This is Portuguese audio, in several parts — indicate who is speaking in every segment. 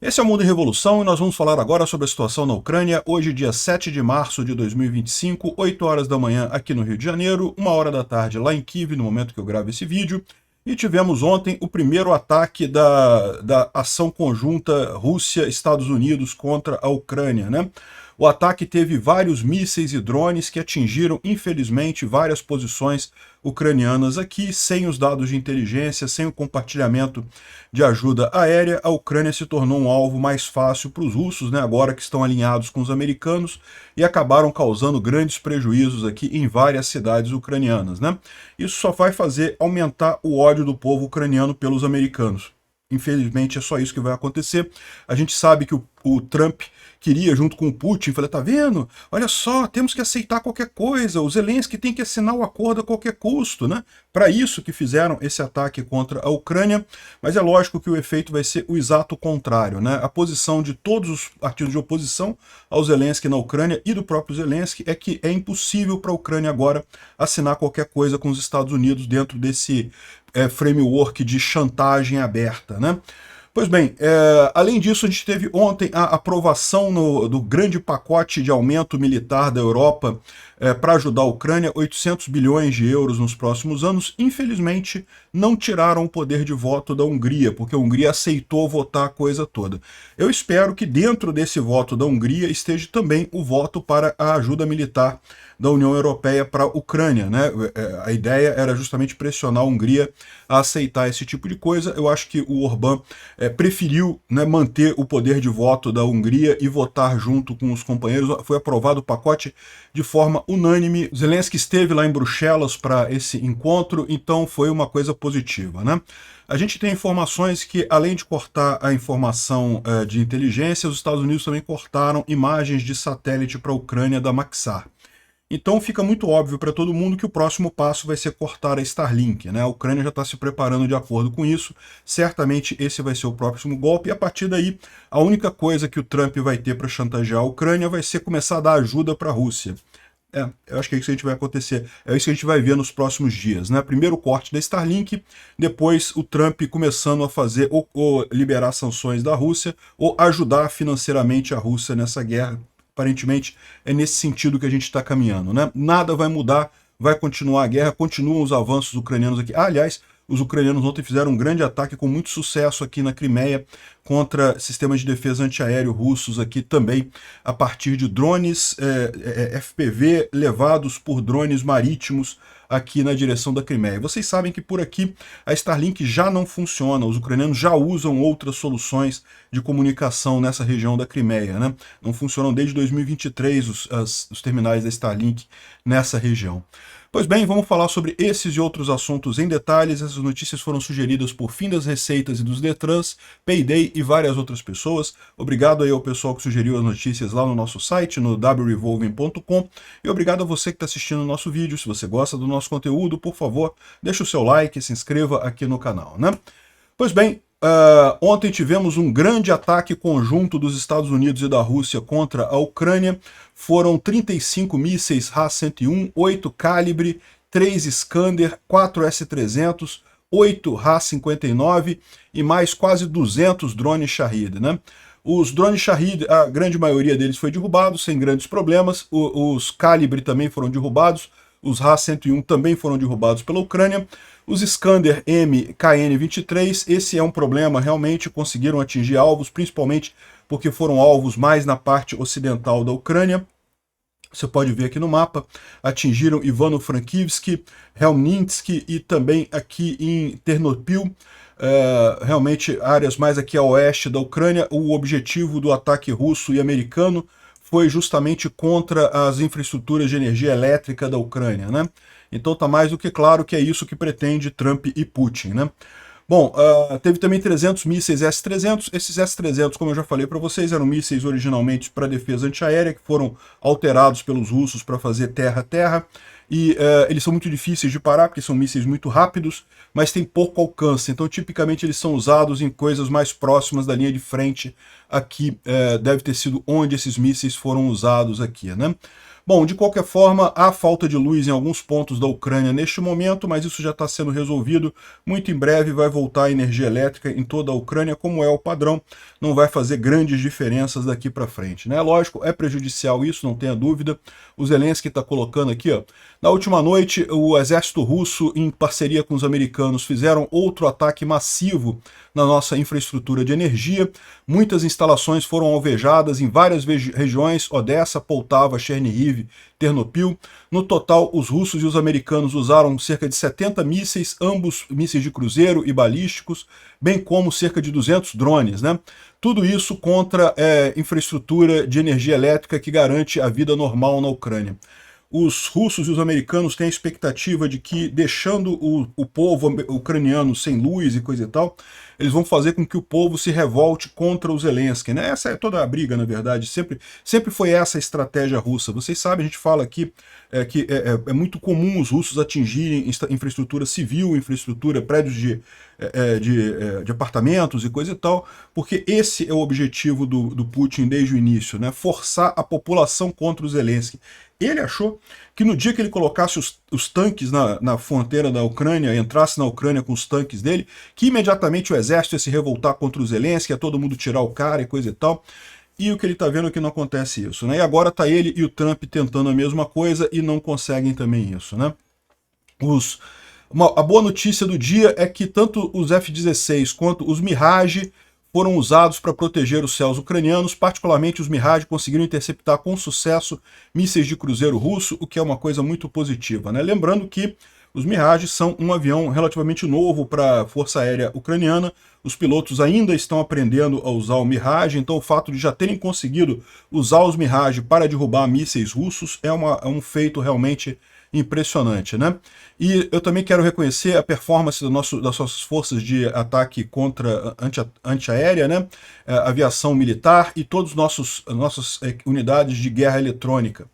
Speaker 1: Esse é o Mundo em Revolução e nós vamos falar agora sobre a situação na Ucrânia, hoje dia 7 de março de 2025, 8 horas da manhã aqui no Rio de Janeiro, 1 hora da tarde lá em Kiev, no momento que eu gravo esse vídeo, e tivemos ontem o primeiro ataque da ação conjunta Rússia-Estados Unidos contra a Ucrânia, né? O ataque teve vários mísseis e drones que atingiram, infelizmente, várias posições ucranianas aqui, sem os dados de inteligência, sem o compartilhamento de ajuda aérea. A Ucrânia se tornou um alvo mais fácil para os russos, né, agora que estão alinhados com os americanos, e acabaram causando grandes prejuízos aqui em várias cidades ucranianas, né? Isso só vai fazer aumentar o ódio do povo ucraniano pelos americanos. Infelizmente é só isso que vai acontecer. A gente sabe que o Trump queria, junto com o Putin, falei, tá vendo? Olha só, temos que aceitar qualquer coisa, o Zelensky tem que assinar o acordo a qualquer custo, né? Para isso que fizeram esse ataque contra a Ucrânia, mas é lógico que o efeito vai ser o exato contrário, né? A posição de todos os partidos de oposição ao Zelensky na Ucrânia e do próprio Zelensky é que é impossível para a Ucrânia agora assinar qualquer coisa com os Estados Unidos dentro desse framework de chantagem aberta, né? Pois bem, além disso, a gente teve ontem a aprovação do grande pacote de aumento militar da Europa para ajudar a Ucrânia, 800 bilhões de euros nos próximos anos. Infelizmente, não tiraram o poder de voto da Hungria, porque a Hungria aceitou votar a coisa toda. Eu espero que dentro desse voto da Hungria esteja também o voto para a ajuda militar da União Europeia para a Ucrânia, né? A ideia era justamente pressionar a Hungria a aceitar esse tipo de coisa. Eu acho que o Orbán preferiu, né, manter o poder de voto da Hungria e votar junto com os companheiros. Foi aprovado o pacote de forma unânime. Zelensky esteve lá em Bruxelas para esse encontro, então foi uma coisa positiva, né? A gente tem informações que, além de cortar a informação de inteligência, os Estados Unidos também cortaram imagens de satélite para a Ucrânia da Maxar. Então fica muito óbvio para todo mundo que o próximo passo vai ser cortar a Starlink, né? A Ucrânia já está se preparando de acordo com isso, certamente esse vai ser o próximo golpe, e a partir daí a única coisa que o Trump vai ter para chantagear a Ucrânia vai ser começar a dar ajuda para a Rússia. Eu acho que é isso que a gente vai acontecer, é isso que a gente vai ver nos próximos dias, né? Primeiro o corte da Starlink, depois o Trump começando a fazer ou liberar sanções da Rússia, ou ajudar financeiramente a Rússia nessa guerra. Aparentemente é nesse sentido que a gente está caminhando, né? Nada vai mudar, vai continuar a guerra, continuam os avanços ucranianos aqui. Aliás, os ucranianos ontem fizeram um grande ataque com muito sucesso aqui na Crimeia contra sistemas de defesa antiaéreo russos aqui também, a partir de drones FPV levados por drones marítimos aqui na direção da Crimeia. Vocês sabem que por aqui a Starlink já não funciona, os ucranianos já usam outras soluções de comunicação nessa região da Crimeia, né? Não funcionam desde 2023 os terminais da Starlink nessa região. Pois bem, vamos falar sobre esses e outros assuntos em detalhes. Essas notícias foram sugeridas por Fim das Receitas e dos Detrans, Payday e várias outras pessoas. Obrigado aí ao pessoal que sugeriu as notícias lá no nosso site, no wrevolving.com. E obrigado a você que está assistindo o nosso vídeo. Se você gosta do nosso conteúdo, por favor, deixe o seu like e se inscreva aqui no canal, né? Pois bem, ontem tivemos um grande ataque conjunto dos Estados Unidos e da Rússia contra a Ucrânia. Foram 35 mísseis Ra-101, 8 Calibre, 3 Iskander, 4 S-300, 8 Ra-59 e mais quase 200 drones Shahed, né? Os drones Shahed, a grande maioria deles foi derrubado sem grandes problemas. Os Calibre também foram derrubados. Os Ra-101 também foram derrubados pela Ucrânia. Os Iskander M KN-23, esse é um problema, realmente conseguiram atingir alvos, principalmente porque foram alvos mais na parte ocidental da Ucrânia. Você pode ver aqui no mapa, atingiram Ivano-Frankivsk, Helmninsk e também aqui em Ternopil, realmente áreas mais aqui a oeste da Ucrânia. O objetivo do ataque russo e americano foi justamente contra as infraestruturas de energia elétrica da Ucrânia, né? Então tá mais do que claro que é isso que pretende Trump e Putin, né? Bom, teve também 300 mísseis S-300. Esses S-300, como eu já falei para vocês, eram mísseis originalmente para defesa antiaérea, que foram alterados pelos russos para fazer terra-terra. E eles são muito difíceis de parar, porque são mísseis muito rápidos, mas têm pouco alcance. Então, tipicamente, eles são usados em coisas mais próximas da linha de frente. Aqui deve ter sido onde esses mísseis foram usados aqui, né? Bom, de qualquer forma, há falta de luz em alguns pontos da Ucrânia neste momento, mas isso já está sendo resolvido. Muito em breve vai voltar a energia elétrica em toda a Ucrânia, como é o padrão. Não vai fazer grandes diferenças daqui para frente, né? Lógico, é prejudicial isso, não tenha dúvida. O Zelensky está colocando aqui, ó. Na última noite, o exército russo, em parceria com os americanos, fizeram outro ataque massivo na nossa infraestrutura de energia. Muitas instalações foram alvejadas em várias regiões, Odessa, Poltava, Chernihiv, Ternopil. No total, os russos e os americanos usaram cerca de 70 mísseis, ambos mísseis de cruzeiro e balísticos, bem como cerca de 200 drones, né? Tudo isso contra infraestrutura de energia elétrica que garante a vida normal na Ucrânia. Os russos e os americanos têm a expectativa de que, deixando o povo ucraniano sem luz e coisa e tal, eles vão fazer com que o povo se revolte contra o Zelensky, né? Essa é toda a briga, na verdade, sempre foi essa a estratégia russa. Vocês sabem, a gente fala aqui que é muito comum os russos atingirem infraestrutura civil, infraestrutura, prédios de apartamentos e coisa e tal, porque esse é o objetivo do Putin desde o início, né? Forçar a população contra o Zelensky. Ele achou que no dia que ele colocasse os tanques na fronteira da Ucrânia, entrasse na Ucrânia com os tanques dele, que imediatamente o exército ia se revoltar contra o Zelensky, ia todo mundo tirar o cara e coisa e tal. E o que ele está vendo é que não acontece isso, né? E agora está ele e o Trump tentando a mesma coisa e não conseguem também isso, né? A boa notícia do dia é que tanto os F-16 quanto os Mirage foram usados para proteger os céus ucranianos, particularmente os Mirage conseguiram interceptar com sucesso mísseis de cruzeiro russo, o que é uma coisa muito positiva, né? Lembrando que os Mirage são um avião relativamente novo para a Força Aérea Ucraniana, os pilotos ainda estão aprendendo a usar o Mirage, então o fato de já terem conseguido usar os Mirage para derrubar mísseis russos é um feito realmente impressionante, né? E eu também quero reconhecer a performance das nossas forças de ataque contra antiaérea, né? Aviação militar e todas as nossas unidades de guerra eletrônica.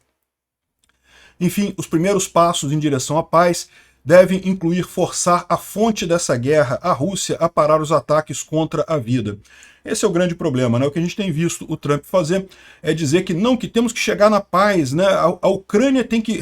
Speaker 1: Enfim, os primeiros passos em direção à paz devem incluir forçar a fonte dessa guerra, a Rússia, a parar os ataques contra a vida. Esse é o grande problema, né? O que a gente tem visto o Trump fazer é dizer que não, que temos que chegar na paz, né? A Ucrânia tem que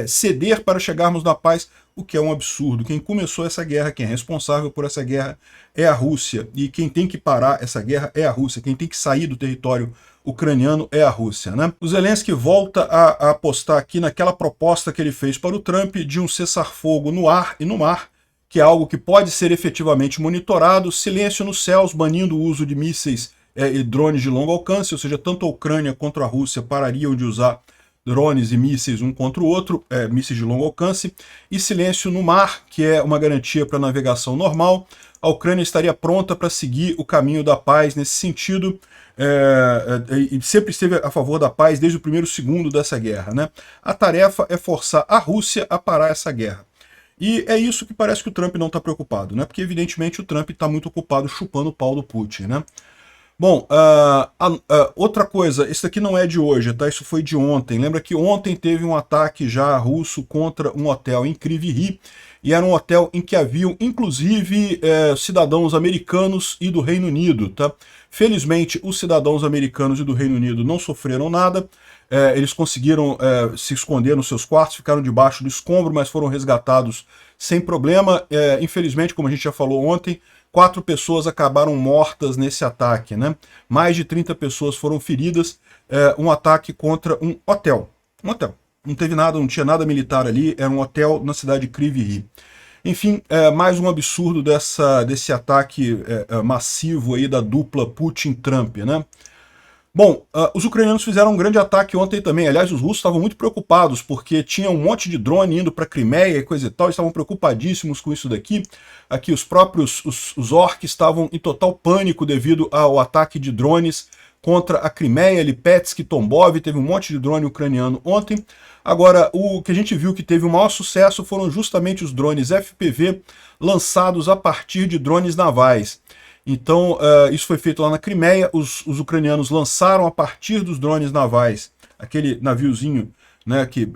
Speaker 1: ceder para chegarmos na paz, o que é um absurdo. Quem começou essa guerra, quem é responsável por essa guerra é a Rússia, e quem tem que parar essa guerra é a Rússia, quem tem que sair do território ucraniano é a Rússia, né? O Zelensky volta a apostar aqui naquela proposta que ele fez para o Trump de um cessar-fogo no ar e no mar, que é algo que pode ser efetivamente monitorado, silêncio nos céus, banindo o uso de mísseis e drones de longo alcance, ou seja, tanto a Ucrânia quanto a Rússia parariam de usar drones e mísseis um contra o outro, mísseis de longo alcance, e silêncio no mar, que é uma garantia para navegação normal. A Ucrânia estaria pronta para seguir o caminho da paz nesse sentido, e sempre esteve a favor da paz desde o primeiro segundo dessa guerra, né? A tarefa é forçar a Rússia a parar essa guerra. E é isso que parece que o Trump não está preocupado, né? Porque evidentemente o Trump está muito ocupado chupando o pau do Putin, né? Bom, outra coisa, isso aqui não é de hoje, tá? Isso foi de ontem. Lembra que ontem teve um ataque já russo contra um hotel em Kryvyi, e era um hotel em que haviam, inclusive, cidadãos americanos e do Reino Unido, tá? Felizmente, os cidadãos americanos e do Reino Unido não sofreram nada, eles conseguiram se esconder nos seus quartos, ficaram debaixo do escombro, mas foram resgatados sem problema. Infelizmente, como a gente já falou ontem, 4 pessoas acabaram mortas nesse ataque, né? Mais de 30 pessoas foram feridas, um ataque contra um hotel. Um hotel. Não teve nada, não tinha nada militar ali, era um hotel na cidade de Kryvyi. Enfim, mais um absurdo desse ataque massivo aí da dupla Putin-Trump, né? Bom, os ucranianos fizeram um grande ataque ontem também. Aliás, os russos estavam muito preocupados, porque tinha um monte de drone indo para a Crimeia e coisa e tal, estavam preocupadíssimos com isso daqui. Aqui os próprios os orcs estavam em total pânico devido ao ataque de drones contra a Crimeia, Lipetsk, Tambov, teve um monte de drone ucraniano ontem. Agora, o que a gente viu que teve o maior sucesso foram justamente os drones FPV lançados a partir de drones navais. Então, isso foi feito lá na Crimeia, os ucranianos lançaram a partir dos drones navais, aquele naviozinho, né, que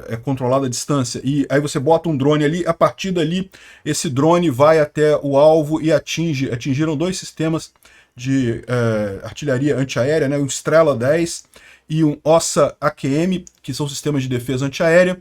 Speaker 1: é controlado à distância, e aí você bota um drone ali, a partir dali esse drone vai até o alvo e atingiram 2 sistemas artilharia antiaérea, né, o Strela 10 e um Ossa AQM, que são sistemas de defesa antiaérea,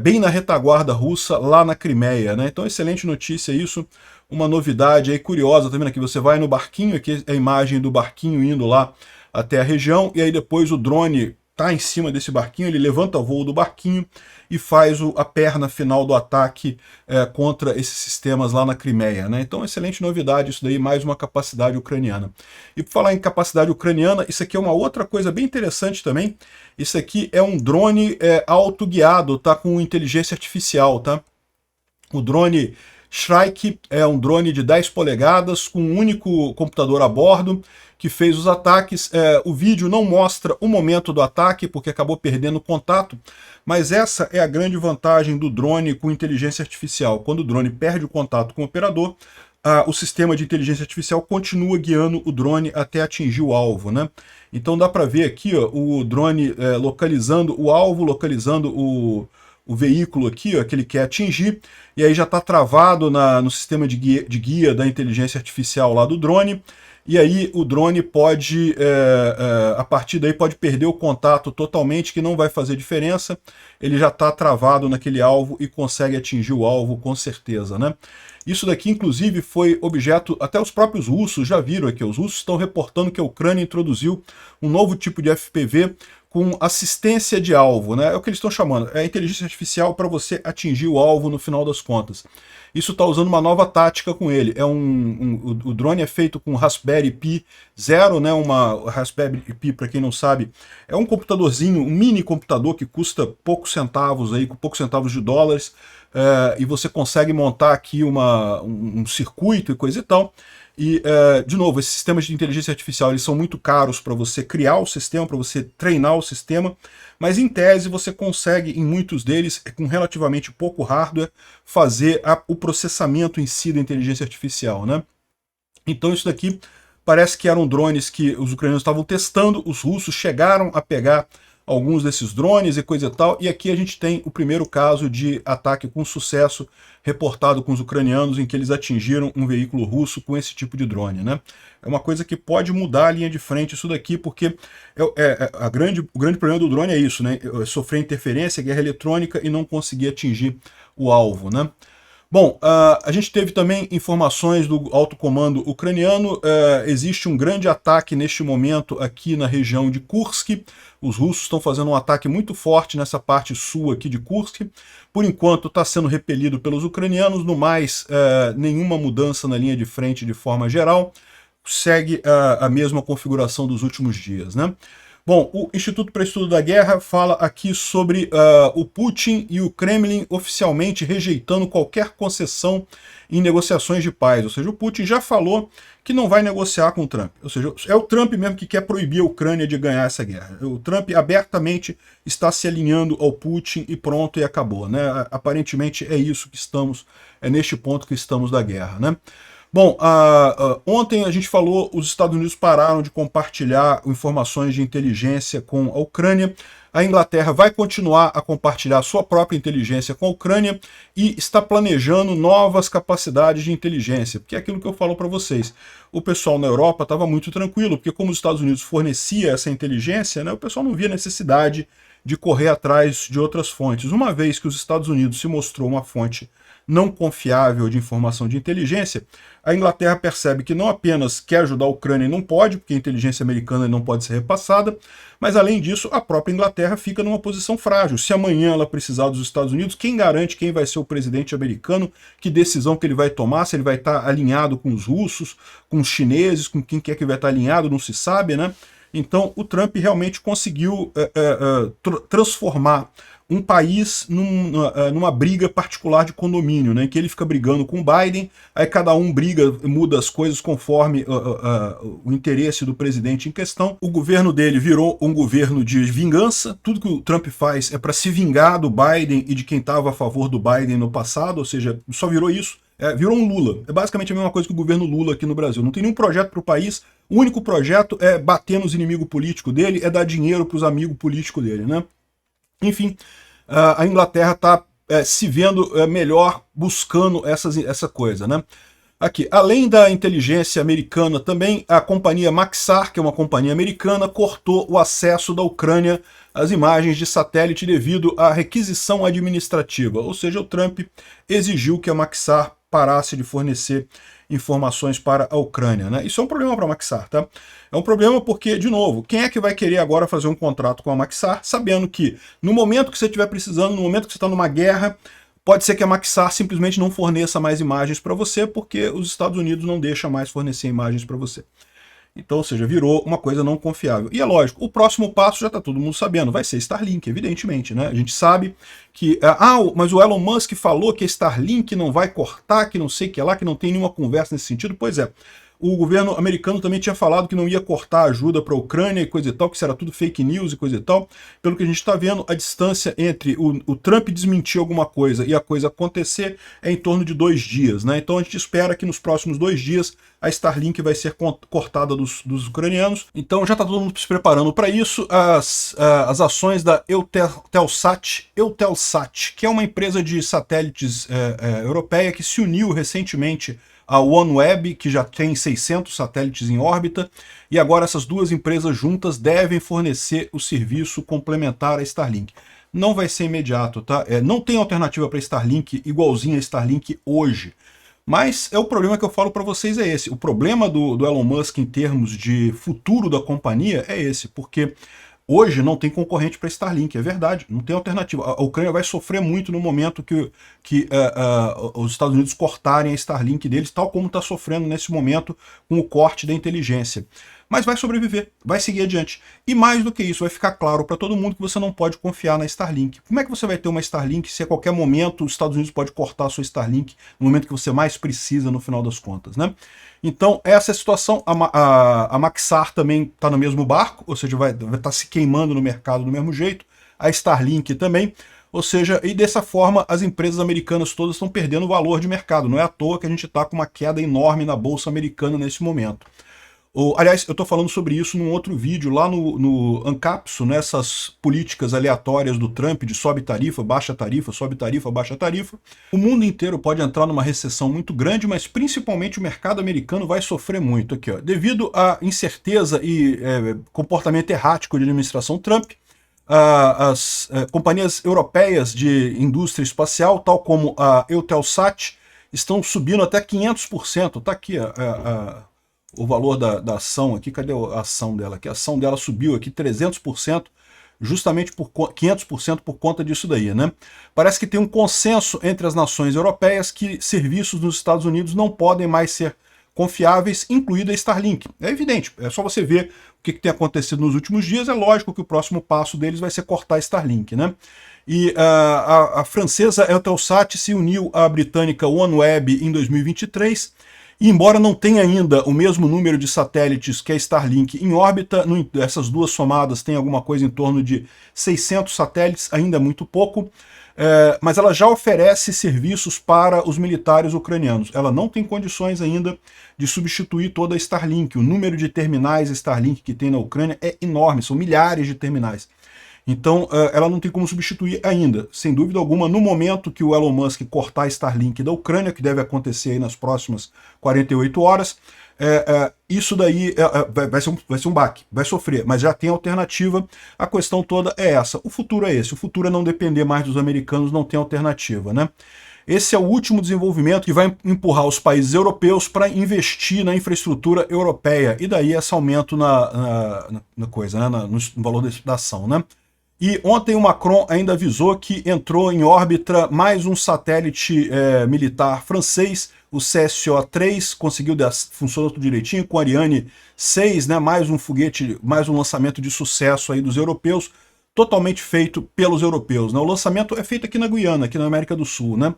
Speaker 1: bem na retaguarda russa, lá na Crimeia, né? Então, excelente notícia isso, uma novidade aí curiosa, tá vendo aqui? Você vai no barquinho, aqui é a imagem do barquinho indo lá até a região, e aí depois o drone tá em cima desse barquinho, ele levanta o voo do barquinho e faz a perna final do ataque contra esses sistemas lá na Crimeia, né? Então, excelente novidade isso daí, mais uma capacidade ucraniana. E por falar em capacidade ucraniana, isso aqui é uma outra coisa bem interessante também. Isso aqui é um drone autoguiado, tá? Com inteligência artificial, tá? O drone Shrike é um drone de 10 polegadas com um único computador a bordo que fez os ataques. O vídeo não mostra o momento do ataque porque acabou perdendo contato, mas essa é a grande vantagem do drone com inteligência artificial. Quando o drone perde o contato com o operador, o sistema de inteligência artificial continua guiando o drone até atingir o alvo, né? Então dá para ver aqui, ó, o drone localizando o alvo, localizando o veículo aqui, ó, que ele quer atingir, e aí já está travado no sistema de guia da inteligência artificial lá do drone, e aí o drone pode, a partir daí, pode perder o contato totalmente, que não vai fazer diferença, ele já está travado naquele alvo e consegue atingir o alvo com certeza, né? Isso daqui, inclusive, foi objeto, até os próprios russos já viram aqui, os russos estão reportando que a Ucrânia introduziu um novo tipo de FPV com assistência de alvo, né? É o que eles estão chamando, é a inteligência artificial para você atingir o alvo no final das contas. Isso está usando uma nova tática com ele. O drone é feito com Raspberry Pi 0, né? Uma Raspberry Pi, para quem não sabe, é um computadorzinho, um mini computador que custa poucos centavos aí, com poucos centavos de dólares, e você consegue montar aqui um circuito e coisa e tal. E, de novo, esses sistemas de inteligência artificial eles são muito caros para você criar o sistema, para você treinar o sistema, mas em tese você consegue, em muitos deles, com relativamente pouco hardware, fazer o processamento em si da inteligência artificial, né? Então isso daqui parece que eram drones que os ucranianos estavam testando, os russos chegaram a pegar alguns desses drones e coisa e tal, e aqui a gente tem o primeiro caso de ataque com sucesso reportado com os ucranianos, em que eles atingiram um veículo russo com esse tipo de drone, né? É uma coisa que pode mudar a linha de frente isso daqui, porque o grande problema do drone é isso, né? Sofrer interferência, guerra eletrônica e não conseguir atingir o alvo, né? Bom, a gente teve também informações do alto comando ucraniano. Existe um grande ataque neste momento aqui na região de Kursk. Os russos estão fazendo um ataque muito forte nessa parte sul aqui de Kursk. Por enquanto está sendo repelido pelos ucranianos, no mais nenhuma mudança na linha de frente de forma geral. Segue a mesma configuração dos últimos dias, né? Bom, o Instituto para Estudo da Guerra fala aqui sobre o Putin e o Kremlin oficialmente rejeitando qualquer concessão em negociações de paz. Ou seja, o Putin já falou que não vai negociar com o Trump. Ou seja, é o Trump mesmo que quer proibir a Ucrânia de ganhar essa guerra. O Trump abertamente está se alinhando ao Putin e pronto, e acabou, né? Aparentemente é isso que estamos, é neste ponto que estamos da guerra, né? Bom, ontem a gente falou, os Estados Unidos pararam de compartilhar informações de inteligência com a Ucrânia. A Inglaterra vai continuar a compartilhar sua própria inteligência com a Ucrânia e está planejando novas capacidades de inteligência, porque é aquilo que eu falo para vocês. O pessoal na Europa estava muito tranquilo, porque como os Estados Unidos fornecia essa inteligência, né, o pessoal não via necessidade de correr atrás de outras fontes. Uma vez que os Estados Unidos se mostrou uma fonte não confiável de informação de inteligência, a Inglaterra percebe que não apenas quer ajudar a Ucrânia e não pode, porque a inteligência americana não pode ser repassada, mas além disso, a própria Inglaterra fica numa posição frágil. Se amanhã ela precisar dos Estados Unidos, quem garante quem vai ser o presidente americano, que decisão que ele vai tomar, se ele vai estar alinhado com os russos, com os chineses, com quem quer que vai estar alinhado, não se sabe, né? Então o Trump realmente conseguiu transformar um país numa briga particular de condomínio, né, em que ele fica brigando com o Biden, aí cada um briga, muda as coisas conforme o interesse do presidente em questão. O governo dele virou um governo de vingança, tudo que o Trump faz é para se vingar do Biden e de quem estava a favor do Biden no passado, ou seja, só virou isso. Virou um Lula. É basicamente a mesma coisa que o governo Lula aqui no Brasil. Não tem nenhum projeto para o país, o único projeto é bater nos inimigos políticos dele, é dar dinheiro para os amigos políticos dele, né? Enfim, a Inglaterra está se vendo melhor buscando essa coisa, né? Aqui, além da inteligência americana, também a companhia Maxar, que é uma companhia americana, cortou o acesso da Ucrânia às imagens de satélite devido à requisição administrativa. Ou seja, o Trump exigiu que a Maxar parasse de fornecer informações para a Ucrânia, né? Isso é um problema para a Maxar, tá? É um problema porque, de novo, quem é que vai querer agora fazer um contrato com a Maxar, sabendo que no momento que você estiver precisando, no momento que você está numa guerra, pode ser que a Maxar simplesmente não forneça mais imagens para você, porque os Estados Unidos não deixam mais fornecer imagens para você. Então, ou seja, virou uma coisa não confiável. E é lógico, o próximo passo já está todo mundo sabendo, vai ser Starlink, evidentemente, né? A gente sabe que, mas o Elon Musk falou que a Starlink não vai cortar, que não sei o que lá, que não tem nenhuma conversa nesse sentido. Pois é, o governo americano também tinha falado que não ia cortar ajuda para a Ucrânia e coisa e tal, que isso era tudo fake news e coisa e tal. Pelo que a gente está vendo, a distância entre o Trump desmentir alguma coisa e a coisa acontecer é em torno de 2 dias, né? Então a gente espera que nos próximos 2 dias a Starlink vai ser cortada dos ucranianos. Então já está todo mundo se preparando para isso. As ações da Eutelsat, que é uma empresa de satélites europeia que se uniu recentemente a OneWeb, que já tem 600 satélites em órbita, e agora essas duas empresas juntas devem fornecer o serviço complementar a Starlink. Não vai ser imediato, tá? Não tem alternativa para Starlink igualzinha a Starlink hoje. Mas o problema que eu falo para vocês é esse. O problema do Elon Musk em termos de futuro da companhia é esse, porque hoje não tem concorrente para Starlink, é verdade, não tem alternativa. A Ucrânia vai sofrer muito no momento que os Estados Unidos cortarem a Starlink deles, tal como está sofrendo nesse momento com o corte da inteligência. Mas vai sobreviver, vai seguir adiante. E mais do que isso, vai ficar claro para todo mundo que você não pode confiar na Starlink. Como é que você vai ter uma Starlink se a qualquer momento os Estados Unidos pode cortar a sua Starlink no momento que você mais precisa no final das contas, né? Então, essa é a situação. A Maxar também está no mesmo barco, ou seja, vai estar se queimando no mercado do mesmo jeito. A Starlink também. Ou seja, e dessa forma as empresas americanas todas estão perdendo valor de mercado. Não é à toa que a gente está com uma queda enorme na bolsa americana nesse momento. Aliás, eu estou falando sobre isso num outro vídeo lá no Ancapso, nessas políticas aleatórias do Trump de sobe tarifa, baixa tarifa, sobe tarifa, baixa tarifa. O mundo inteiro pode entrar numa recessão muito grande, mas principalmente o mercado americano vai sofrer muito aqui, ó. Devido à incerteza e comportamento errático de administração Trump, as companhias europeias de indústria espacial, tal como a Eutelsat, estão subindo até 500%. Está aqui o valor da ação aqui, cadê a ação dela aqui? A ação dela subiu aqui 300%, justamente por 500% por conta disso daí, né? Parece que tem um consenso entre as nações europeias que serviços nos Estados Unidos não podem mais ser confiáveis, incluída a Starlink. É evidente, é só você ver o que tem acontecido nos últimos dias, é lógico que o próximo passo deles vai ser cortar a Starlink, né? E a francesa Eutelsat se uniu à britânica OneWeb em 2023, e embora não tenha ainda o mesmo número de satélites que a Starlink em órbita, essas duas somadas têm alguma coisa em torno de 600 satélites, ainda muito pouco, mas ela já oferece serviços para os militares ucranianos. Ela não tem condições ainda de substituir toda a Starlink. O número de terminais Starlink que tem na Ucrânia é enorme, são milhares de terminais. Então ela não tem como substituir ainda, sem dúvida alguma, no momento que o Elon Musk cortar a Starlink da Ucrânia, que deve acontecer aí nas próximas 48 horas, isso daí vai ser um baque, vai sofrer, mas já tem alternativa. A questão toda é essa, o futuro é esse, o futuro é não depender mais dos americanos, não tem alternativa, né? Esse é o último desenvolvimento que vai empurrar os países europeus para investir na infraestrutura europeia, e daí esse aumento na coisa, né? no valor da ação, né? E ontem o Macron ainda avisou que entrou em órbita mais um satélite militar francês, o CSO-3, conseguiu, funcionou tudo direitinho, com o Ariane 6, né, mais um foguete, mais um lançamento de sucesso aí dos europeus, totalmente feito pelos europeus, né? O lançamento é feito aqui na Guiana, aqui na América do Sul, né?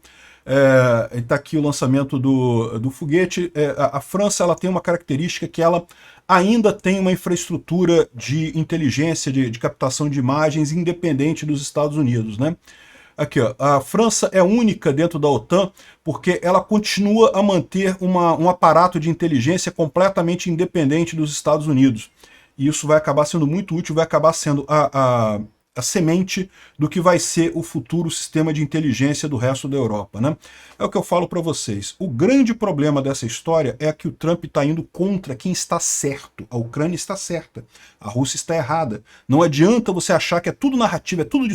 Speaker 1: Está aqui o lançamento do foguete. A França ela tem uma característica que ela ainda tem uma infraestrutura de inteligência, de captação de imagens independente dos Estados Unidos, né? Aqui, ó, a França é única dentro da OTAN porque ela continua a manter um aparato de inteligência completamente independente dos Estados Unidos. E isso vai acabar sendo muito útil, vai acabar sendo a semente do que vai ser o futuro sistema de inteligência do resto da Europa, né? É o que eu falo para vocês. O grande problema dessa história é que o Trump está indo contra quem está certo. A Ucrânia está certa, a Rússia está errada. Não adianta você achar que é tudo narrativa, é tudo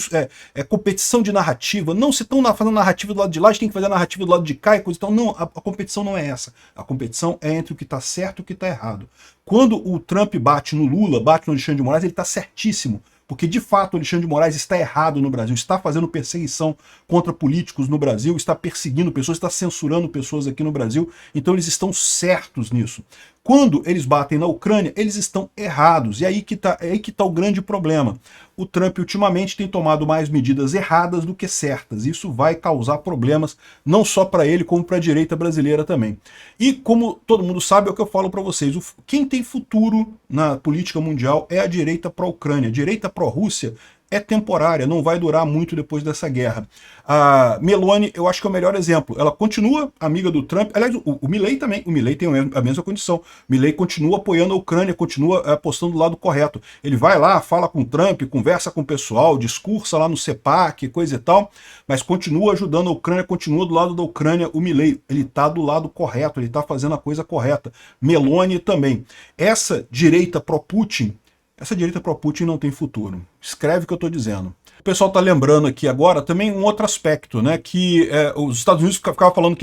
Speaker 1: é competição de narrativa. Não, se estão fazendo narrativa do lado de lá, a gente tem que fazer a narrativa do lado de cá e coisa e tal. Não, a competição não é essa. A competição é entre o que está certo e o que está errado. Quando o Trump bate no Lula, bate no Alexandre de Moraes, ele está certíssimo. Porque, de fato, o Alexandre de Moraes está errado no Brasil, está fazendo perseguição contra políticos no Brasil, está perseguindo pessoas, está censurando pessoas aqui no Brasil, então eles estão certos nisso. Quando eles batem na Ucrânia, eles estão errados, e aí que tá o grande problema. O Trump, ultimamente, tem tomado mais medidas erradas do que certas. Isso vai causar problemas, não só para ele, como para a direita brasileira também. E, como todo mundo sabe, é o que eu falo para vocês, quem tem futuro na política mundial é a direita pró-Ucrânia. A direita pró-Rússia é temporária, não vai durar muito depois dessa guerra. A Meloni, eu acho que é o melhor exemplo. Ela continua amiga do Trump. Aliás, o Milei também. O Milei tem a mesma condição. O Milei continua apoiando a Ucrânia, continua apostando do lado correto. Ele vai lá, fala com o Trump, conversa com o pessoal, discursa lá no CEPAC, coisa e tal, mas continua ajudando a Ucrânia, continua do lado da Ucrânia. O Milei, ele está do lado correto, ele está fazendo a coisa correta. Meloni também. Essa direita pró-Putin, essa direita pró-Putin não tem futuro. Escreve o que eu estou dizendo. O pessoal está lembrando aqui agora também um outro aspecto, né? Que os Estados Unidos ficavam falando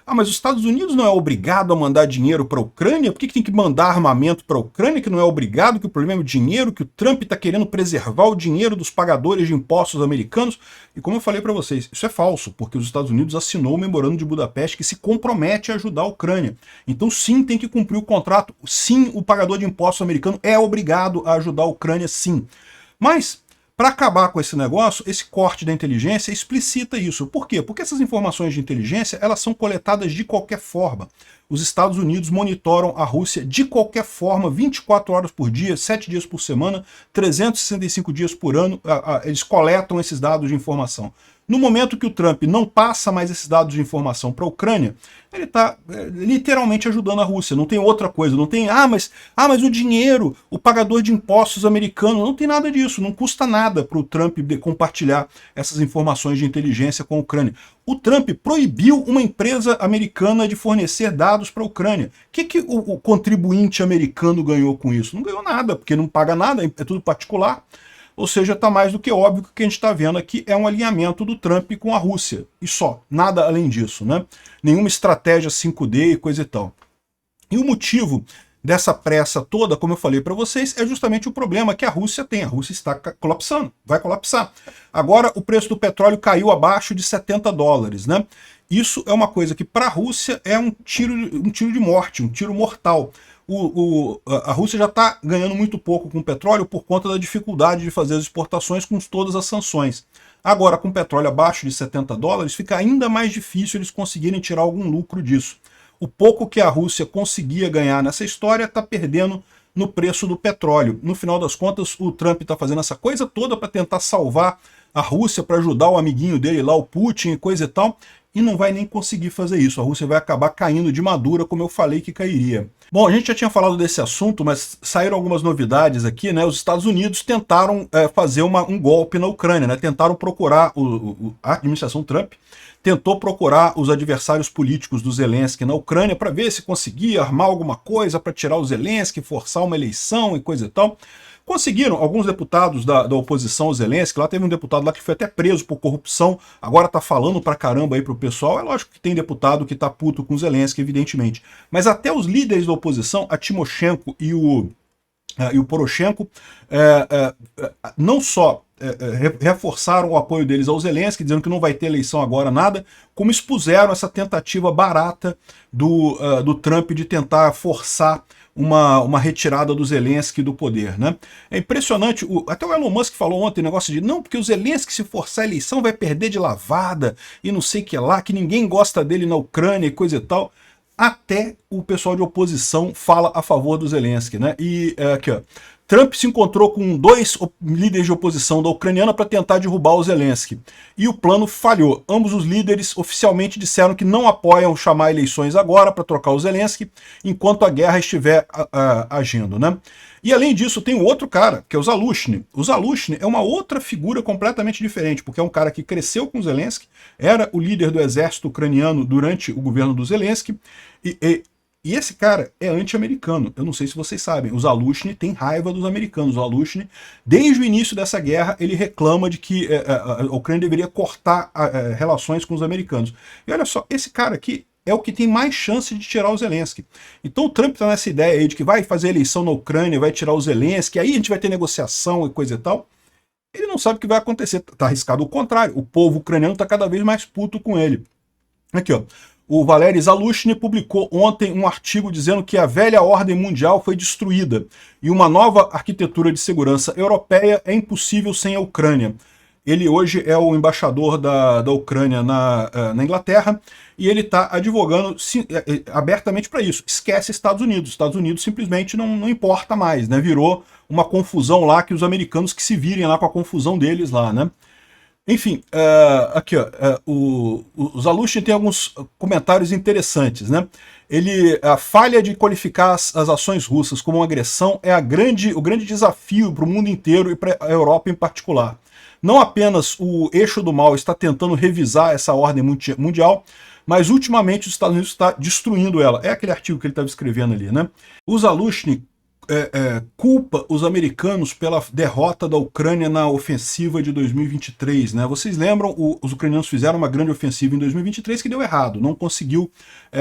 Speaker 1: mas os Estados Unidos não é obrigado a mandar dinheiro para a Ucrânia? Por que tem que mandar armamento para a Ucrânia, que não é obrigado, que o problema é o dinheiro, que o Trump está querendo preservar o dinheiro dos pagadores de impostos americanos? E como eu falei para vocês, isso é falso, porque os Estados Unidos assinou o memorando de Budapeste que se compromete a ajudar a Ucrânia. Então sim, tem que cumprir o contrato. Sim, o pagador de impostos americano é obrigado a ajudar a Ucrânia, sim. Mas, para acabar com esse negócio, esse corte da inteligência explicita isso. Por quê? Porque essas informações de inteligência, elas são coletadas de qualquer forma. Os Estados Unidos monitoram a Rússia de qualquer forma, 24 horas por dia, 7 dias por semana, 365 dias por ano, eles coletam esses dados de informação. No momento que o Trump não passa mais esses dados de informação para a Ucrânia, ele está literalmente ajudando a Rússia. Não tem outra coisa, não tem, mas o dinheiro, o pagador de impostos americano, não tem nada disso, não custa nada para o Trump compartilhar essas informações de inteligência com a Ucrânia. O Trump proibiu uma empresa americana de fornecer dados para a Ucrânia. O que o contribuinte americano ganhou com isso? Não ganhou nada, porque não paga nada, é tudo particular. Ou seja, está mais do que óbvio que o que a gente está vendo aqui é um alinhamento do Trump com a Rússia. E só, nada além disso, né? Nenhuma estratégia 5D e coisa e tal. E o motivo dessa pressa toda, como eu falei para vocês, é justamente o problema que a Rússia tem. A Rússia está colapsando, vai colapsar. Agora o preço do petróleo caiu abaixo de $70, né? Isso é uma coisa que para a Rússia é um tiro de morte, um tiro mortal. A Rússia já está ganhando muito pouco com o petróleo por conta da dificuldade de fazer as exportações com todas as sanções. Agora, com o petróleo abaixo de $70, fica ainda mais difícil eles conseguirem tirar algum lucro disso. O pouco que a Rússia conseguia ganhar nessa história está perdendo no preço do petróleo. No final das contas, o Trump está fazendo essa coisa toda para tentar salvar a Rússia, para ajudar o amiguinho dele lá, o Putin e coisa e tal, e não vai nem conseguir fazer isso. A Rússia vai acabar caindo de madura, como eu falei que cairia. Bom, a gente já tinha falado desse assunto, mas saíram algumas novidades aqui, né? Os Estados Unidos tentaram fazer um golpe na Ucrânia, né? Tentaram procurar, a administração Trump tentou procurar os adversários políticos do Zelensky na Ucrânia para ver se conseguia armar alguma coisa para tirar o Zelensky, forçar uma eleição e coisa e tal. Conseguiram, alguns deputados da oposição ao Zelensky, lá teve um deputado lá que foi até preso por corrupção, agora tá falando pra caramba aí pro pessoal. É lógico que tem deputado que tá puto com o Zelensky, evidentemente. Mas até os líderes da oposição, a Timoshenko e o Poroshenko, não só reforçaram o apoio deles ao Zelensky, dizendo que não vai ter eleição agora, nada, como expuseram essa tentativa barata do Trump de tentar forçar uma retirada do Zelensky do poder, né? É impressionante, até o Elon Musk falou ontem, negócio de, não, porque o Zelensky, se forçar a eleição, vai perder de lavada, e não sei o que lá, que ninguém gosta dele na Ucrânia e coisa e tal. Até o pessoal de oposição fala a favor do Zelensky, né? E aqui, ó, Trump se encontrou com dois líderes de oposição da ucraniana para tentar derrubar o Zelensky. E o plano falhou. Ambos os líderes oficialmente disseram que não apoiam chamar eleições agora para trocar o Zelensky, enquanto a guerra estiver agindo, né? E além disso, tem o outro cara, que é o Zaluzhny. O Zaluzhny é uma outra figura completamente diferente, porque é um cara que cresceu com o Zelensky, era o líder do exército ucraniano durante o governo do Zelensky, e esse cara é anti-americano. Eu não sei se vocês sabem. O Zaluzhny tem raiva dos americanos. O Zaluzhny, desde o início dessa guerra, ele reclama de que a Ucrânia deveria cortar relações com os americanos. E olha só, esse cara aqui é o que tem mais chance de tirar o Zelensky. Então o Trump está nessa ideia aí de que vai fazer eleição na Ucrânia, vai tirar o Zelensky, aí a gente vai ter negociação e coisa e tal. Ele não sabe o que vai acontecer. Está arriscado o contrário. O povo ucraniano está cada vez mais puto com ele. Aqui, ó. O Valery Zaluzhny publicou ontem um artigo dizendo que a velha ordem mundial foi destruída e uma nova arquitetura de segurança europeia é impossível sem a Ucrânia. Ele hoje é o embaixador da Ucrânia na Inglaterra e ele está advogando abertamente para isso. Esquece Estados Unidos. Estados Unidos simplesmente não importa mais, né? Virou uma confusão lá que os americanos que se virem lá com a confusão deles lá, né? Enfim, aqui ó, o Zaluzhny tem alguns comentários interessantes, né? A falha de qualificar as ações russas como uma agressão é o grande desafio para o mundo inteiro e para a Europa em particular. Não apenas o eixo do mal está tentando revisar essa ordem mundial, mas ultimamente os Estados Unidos está destruindo ela. É aquele artigo que ele estava escrevendo ali, né? O Zaluzhny culpa os americanos pela derrota da Ucrânia na ofensiva de 2023, né? Vocês lembram, os ucranianos fizeram uma grande ofensiva em 2023 que deu errado, não conseguiu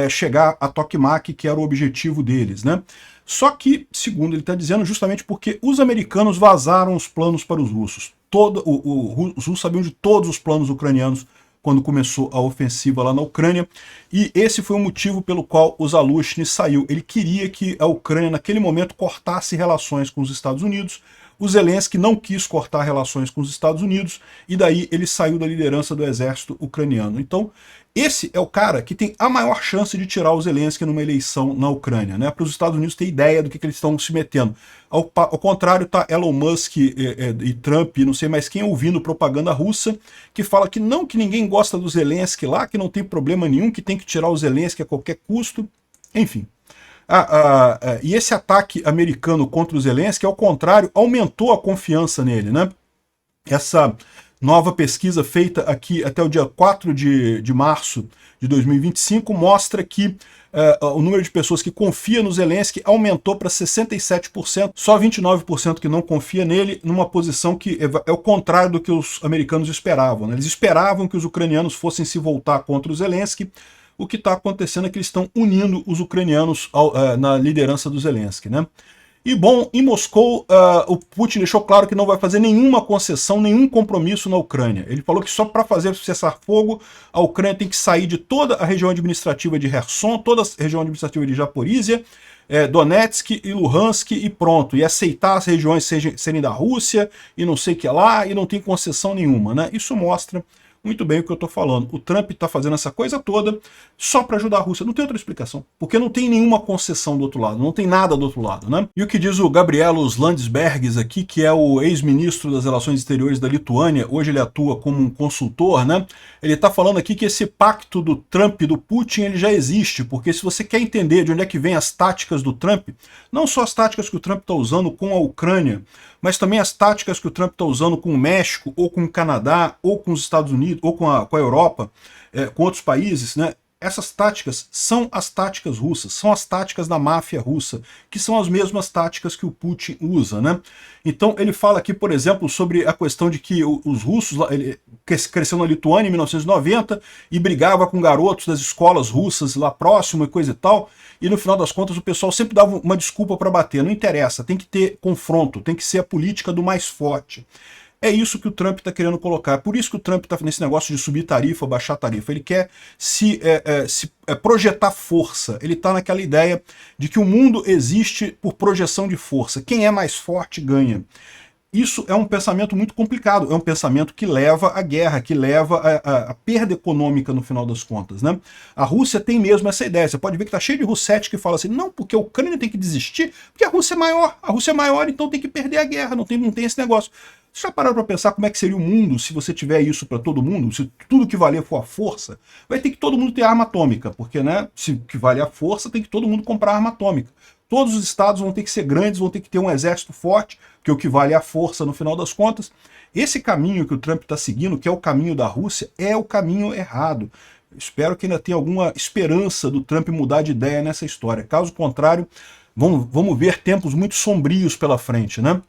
Speaker 1: chegar a Tokmak, que era o objetivo deles, né? Só que, segundo ele está dizendo, justamente porque os americanos vazaram os planos para os russos. Os russos sabiam de todos os planos ucranianos quando começou a ofensiva lá na Ucrânia, e esse foi o motivo pelo qual o Zaluzhny saiu. Ele queria que a Ucrânia, naquele momento, cortasse relações com os Estados Unidos. O Zelensky não quis cortar relações com os Estados Unidos, e daí ele saiu da liderança do exército ucraniano. Então, esse é o cara que tem a maior chance de tirar o Zelensky numa eleição na Ucrânia, né? Para os Estados Unidos ter ideia do que eles estão se metendo. Ao contrário, tá Elon Musk e Trump, não sei mais quem, ouvindo propaganda russa, que fala que ninguém gosta do Zelensky lá, que não tem problema nenhum, que tem que tirar o Zelensky a qualquer custo. Enfim. E esse ataque americano contra o Zelensky, ao contrário, aumentou a confiança nele, né? Essa nova pesquisa feita aqui até o dia 4 de março de 2025 mostra que o número de pessoas que confia no Zelensky aumentou para 67%, só 29% que não confia nele, numa posição que é o contrário do que os americanos esperavam, né? Eles esperavam que os ucranianos fossem se voltar contra o Zelensky. O que está acontecendo é que eles estão unindo os ucranianos na liderança do Zelensky, né? E bom, em Moscou, o Putin deixou claro que não vai fazer nenhuma concessão, nenhum compromisso na Ucrânia. Ele falou que só para fazer cessar fogo, a Ucrânia tem que sair de toda a região administrativa de Kherson, toda a região administrativa de Zaporizhia, Donetsk e Luhansk e pronto. E aceitar as regiões serem da Rússia e não sei o que lá, e não tem concessão nenhuma, né? Isso mostra muito bem o que eu estou falando. O Trump está fazendo essa coisa toda só para ajudar a Rússia. Não tem outra explicação. Porque não tem nenhuma concessão do outro lado. Não tem nada do outro lado, né? E o que diz o Gabrielos Landsbergis aqui, que é o ex-ministro das Relações Exteriores da Lituânia, hoje ele atua como um consultor, né? Ele está falando aqui que esse pacto do Trump e do Putin ele já existe, porque se você quer entender de onde é que vem as táticas do Trump, não só as táticas que o Trump está usando com a Ucrânia, mas também as táticas que o Trump está usando com o México, ou com o Canadá, ou com os Estados Unidos, ou com a Europa, com outros países, né? Essas táticas são as táticas russas, são as táticas da máfia russa, que são as mesmas táticas que o Putin usa, né? Então ele fala aqui, por exemplo, sobre a questão de que os russos, ele cresceu na Lituânia em 1990 e brigava com garotos das escolas russas lá próximo e coisa e tal, e no final das contas o pessoal sempre dava uma desculpa para bater. Não interessa, tem que ter confronto, tem que ser a política do mais forte. É isso que o Trump está querendo colocar. É por isso que o Trump está nesse negócio de subir tarifa, baixar tarifa. Ele quer se projetar força. Ele está naquela ideia de que o mundo existe por projeção de força. Quem é mais forte ganha. isso é um pensamento muito complicado, é um pensamento que leva à guerra, que leva à perda econômica no final das contas, né? A Rússia tem mesmo essa ideia, você pode ver que está cheio de russete que fala assim, não, porque a Ucrânia tem que desistir, porque a Rússia é maior, então tem que perder a guerra, não tem esse negócio. Você já pararam para pensar como é que seria o mundo se você tiver isso para todo mundo? Se tudo que valer for a força, vai ter que todo mundo ter arma atômica, porque, né, se o que vale a força, tem que todo mundo comprar arma atômica. Todos os estados vão ter que ser grandes, vão ter que ter um exército forte, que o que vale é a força no final das contas. Esse caminho que o Trump está seguindo, que é o caminho da Rússia, é o caminho errado. Espero que ainda tenha alguma esperança do Trump mudar de ideia nessa história. Caso contrário, vamos ver tempos muito sombrios pela frente, né?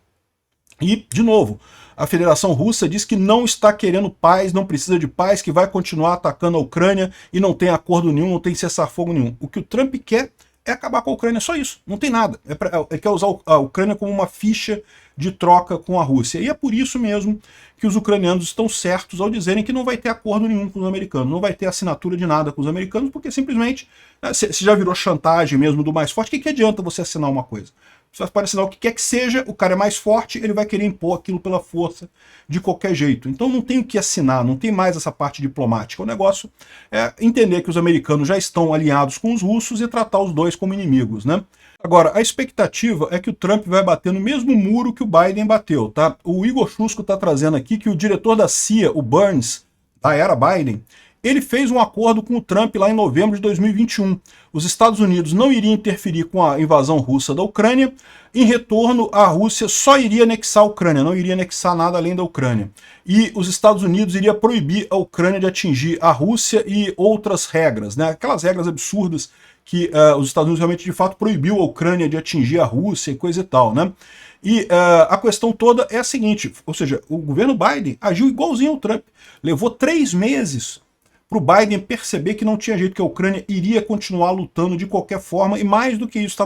Speaker 1: E, de novo, a Federação Russa diz que não está querendo paz, não precisa de paz, que vai continuar atacando a Ucrânia e não tem acordo nenhum, não tem cessar-fogo nenhum. O que o Trump quer é acabar com a Ucrânia, só isso, não tem nada. Ele quer usar a Ucrânia como uma ficha de troca com a Rússia. E é por isso mesmo que os ucranianos estão certos ao dizerem que não vai ter acordo nenhum com os americanos, não vai ter assinatura de nada com os americanos, porque simplesmente, se já virou chantagem mesmo do mais forte, o que adianta você assinar uma coisa? Você pode assinar o que quer que seja, o cara é mais forte, ele vai querer impor aquilo pela força de qualquer jeito. Então não tem o que assinar, não tem mais essa parte diplomática. O negócio é entender que os americanos já estão alinhados com os russos e tratar os dois como inimigos, né? Agora, a expectativa é que o Trump vai bater no mesmo muro que o Biden bateu, tá? O Igor Shusco está trazendo aqui que o diretor da CIA, o Burns, da era Biden, ele fez um acordo com o Trump lá em novembro de 2021. Os Estados Unidos não iriam interferir com a invasão russa da Ucrânia. Em retorno, a Rússia só iria anexar a Ucrânia, não iria anexar nada além da Ucrânia. E os Estados Unidos iria proibir a Ucrânia de atingir a Rússia e outras regras, né? Aquelas regras absurdas que os Estados Unidos realmente, de fato, proibiu a Ucrânia de atingir a Rússia e coisa e tal, né? E a questão toda é a seguinte, ou seja, o governo Biden agiu igualzinho ao Trump. Levou 3 meses para o Biden perceber que não tinha jeito, que a Ucrânia iria continuar lutando de qualquer forma, e mais do que isso,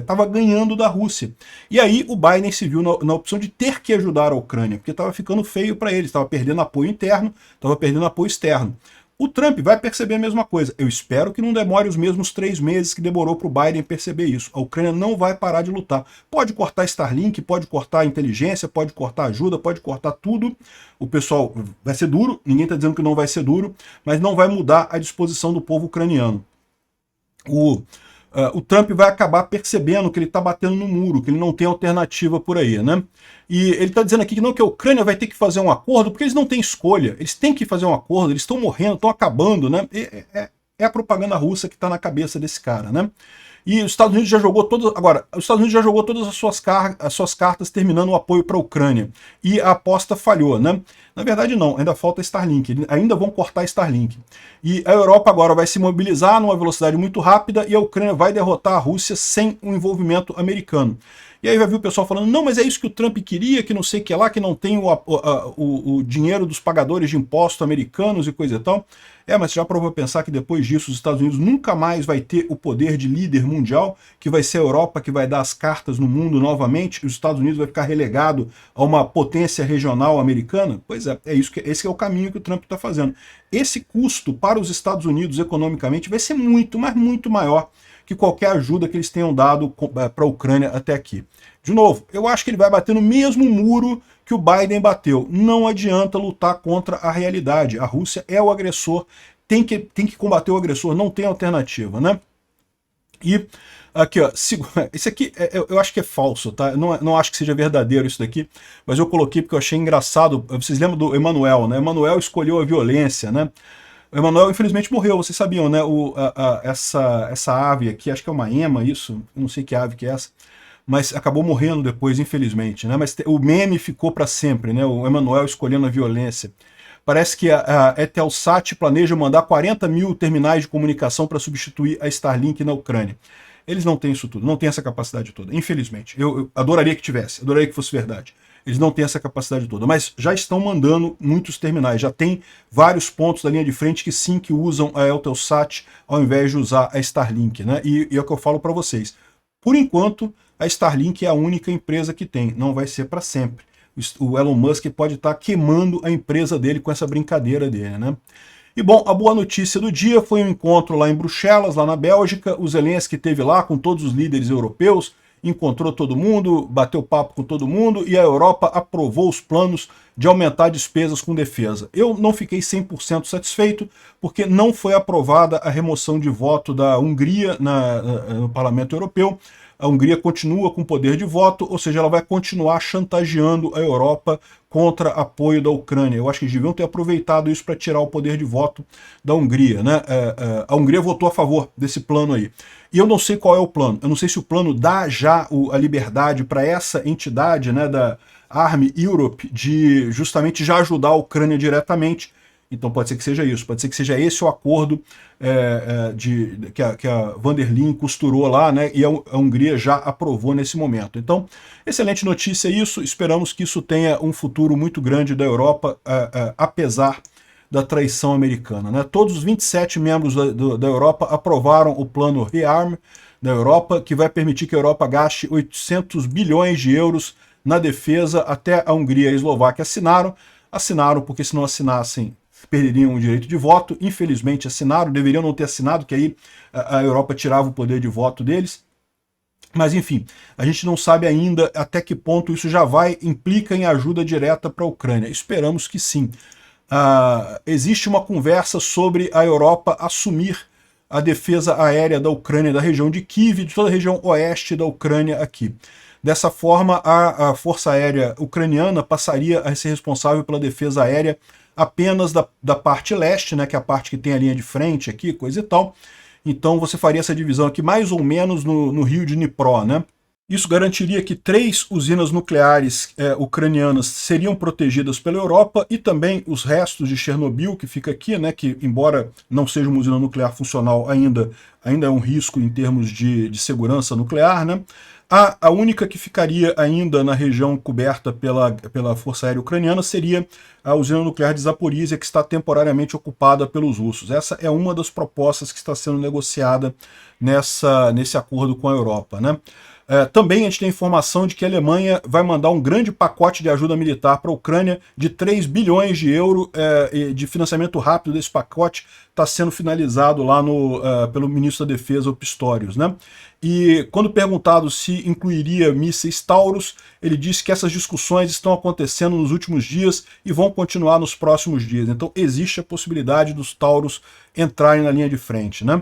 Speaker 1: estava ganhando da Rússia. E aí o Biden se viu na opção de ter que ajudar a Ucrânia, porque estava ficando feio para ele, estava perdendo apoio interno, estava perdendo apoio externo. O Trump vai perceber a mesma coisa. Eu espero que não demore os mesmos 3 meses que demorou para o Biden perceber isso. A Ucrânia não vai parar de lutar. Pode cortar Starlink, pode cortar inteligência, pode cortar ajuda, pode cortar tudo. O pessoal vai ser duro, ninguém está dizendo que não vai ser duro, mas não vai mudar a disposição do povo ucraniano. O Trump vai acabar percebendo que ele está batendo no muro, que ele não tem alternativa por aí, né? E ele está dizendo aqui que não, que a Ucrânia vai ter que fazer um acordo, porque eles não têm escolha, eles têm que fazer um acordo, eles estão morrendo, estão acabando, né? É a propaganda russa que está na cabeça desse cara, né? E os Estados Unidos já jogou todas. Agora, os Estados Unidos já jogou todas as suas cartas terminando o apoio para a Ucrânia. E a aposta falhou, né? Na verdade, não, ainda falta Starlink. Ainda vão cortar Starlink. E a Europa agora vai se mobilizar numa velocidade muito rápida e a Ucrânia vai derrotar a Rússia sem o envolvimento americano. E aí vai vir o pessoal falando, não, mas é isso que o Trump queria, que não sei o que lá, que não tem o dinheiro dos pagadores de impostos americanos e coisa e tal. Mas você já provou pensar que depois disso os Estados Unidos nunca mais vai ter o poder de líder mundial, que vai ser a Europa que vai dar as cartas no mundo novamente, e os Estados Unidos vai ficar relegado a uma potência regional americana? Pois é, esse é o caminho que o Trump está fazendo. Esse custo para os Estados Unidos economicamente vai ser muito, mas muito maior que qualquer ajuda que eles tenham dado para a Ucrânia até aqui. De novo, eu acho que ele vai bater no mesmo muro que o Biden bateu. Não adianta lutar contra a realidade. A Rússia é o agressor, tem que combater o agressor, não tem alternativa, né? E aqui, ó, esse aqui eu acho que é falso, tá? Não acho que seja verdadeiro isso daqui, mas eu coloquei porque eu achei engraçado. Vocês lembram do Emanuel, né? Emanuel escolheu a violência, né? O Emanuel, infelizmente, morreu, vocês sabiam, né? Essa ave aqui, acho que é uma ema, isso, eu não sei que ave que é essa, mas acabou morrendo depois, infelizmente, né? Mas o meme ficou para sempre, né? O Emanuel escolhendo a violência. Parece que a Eutelsat planeja mandar 40 mil terminais de comunicação para substituir a Starlink na Ucrânia. Eles não têm isso tudo, não têm essa capacidade toda, infelizmente. Eu adoraria que tivesse, adoraria que fosse verdade. Eles não têm essa capacidade toda, mas já estão mandando muitos terminais, já tem vários pontos da linha de frente que sim, que usam a Eutelsat ao invés de usar a Starlink, né? E é o que eu falo para vocês. Por enquanto, a Starlink é a única empresa que tem, não vai ser para sempre. O Elon Musk pode estar queimando a empresa dele com essa brincadeira dele, né? E bom, a boa notícia do dia foi um encontro lá em Bruxelas, lá na Bélgica, o Zelensky esteve lá com todos os líderes europeus, encontrou todo mundo, bateu papo com todo mundo e a Europa aprovou os planos de aumentar despesas com defesa. Eu não fiquei 100% satisfeito, porque não foi aprovada a remoção de voto da Hungria no Parlamento Europeu. A Hungria continua com poder de voto, ou seja, ela vai continuar chantageando a Europa contra apoio da Ucrânia. Eu acho que eles deviam ter aproveitado isso para tirar o poder de voto da Hungria, né? A Hungria votou a favor desse plano aí. E eu não sei qual é o plano. Eu não sei se o plano dá já a liberdade para essa entidade, né, da Army Europe, de justamente já ajudar a Ucrânia diretamente. Então pode ser que seja isso, pode ser que seja esse o acordo que a Van der Leyen costurou lá, né, e a Hungria já aprovou nesse momento. Então, excelente notícia isso, esperamos que isso tenha um futuro muito grande da Europa, apesar da traição americana, né? Todos os 27 membros da Europa aprovaram o plano ReArm da Europa, que vai permitir que a Europa gaste 800 bilhões de euros na defesa. Até a Hungria e a Eslováquia assinaram porque se não assinassem perderiam o direito de voto. Infelizmente assinaram, deveriam não ter assinado, que aí a Europa tirava o poder de voto deles. Mas enfim, a gente não sabe ainda até que ponto isso já implica em ajuda direta para a Ucrânia. Esperamos que sim. Existe uma conversa sobre a Europa assumir a defesa aérea da Ucrânia, da região de Kiev, de toda a região oeste da Ucrânia aqui. Dessa forma, a Força Aérea Ucraniana passaria a ser responsável pela defesa aérea apenas da parte leste, né, que é a parte que tem a linha de frente aqui, coisa e tal. Então você faria essa divisão aqui mais ou menos no rio de Dnipro, né? Isso garantiria que 3 usinas nucleares ucranianas seriam protegidas pela Europa e também os restos de Chernobyl, que fica aqui, né, que embora não seja uma usina nuclear funcional, ainda é um risco em termos de segurança nuclear, né? A única que ficaria ainda na região coberta pela Força Aérea Ucraniana seria a usina nuclear de Zaporizhia, que está temporariamente ocupada pelos russos. Essa é uma das propostas que está sendo negociada nesse acordo com a Europa, né? Também a gente tem informação de que a Alemanha vai mandar um grande pacote de ajuda militar para a Ucrânia de 3 bilhões de euros de financiamento rápido. Desse pacote está sendo finalizado lá pelo ministro da Defesa, o Pistorius, né? E quando perguntado se incluiria mísseis Taurus, ele disse que essas discussões estão acontecendo nos últimos dias e vão continuar nos próximos dias. Então existe a possibilidade dos Taurus entrarem na linha de frente, né?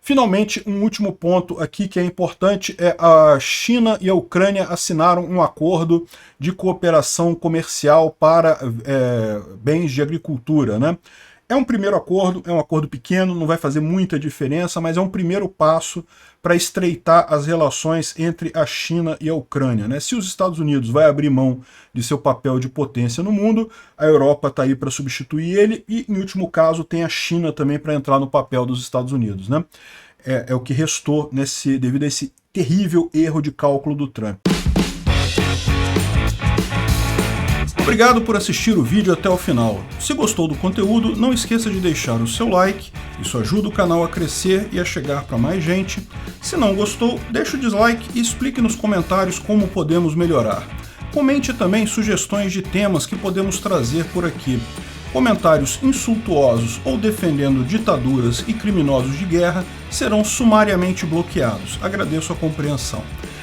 Speaker 1: Finalmente, um último ponto aqui que é importante é a China e a Ucrânia assinaram um acordo de cooperação comercial para bens de agricultura, né? É um primeiro acordo, é um acordo pequeno, não vai fazer muita diferença, mas é um primeiro passo para estreitar as relações entre a China e a Ucrânia, né? Se os Estados Unidos vai abrir mão de seu papel de potência no mundo, a Europa está aí para substituir ele e, em último caso, tem a China também para entrar no papel dos Estados Unidos, né? É o que restou devido a esse terrível erro de cálculo do Trump. Obrigado por assistir o vídeo até o final. Se gostou do conteúdo, não esqueça de deixar o seu like, isso ajuda o canal a crescer e a chegar para mais gente. Se não gostou, deixe o dislike e explique nos comentários como podemos melhorar. Comente também sugestões de temas que podemos trazer por aqui. Comentários insultuosos ou defendendo ditaduras e criminosos de guerra serão sumariamente bloqueados. Agradeço a compreensão.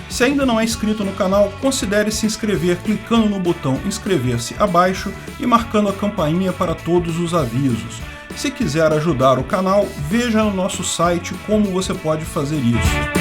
Speaker 1: Se ainda não é inscrito no canal, considere se inscrever clicando no botão inscrever-se abaixo e marcando a campainha para todos os avisos. Se quiser ajudar o canal, veja no nosso site como você pode fazer isso.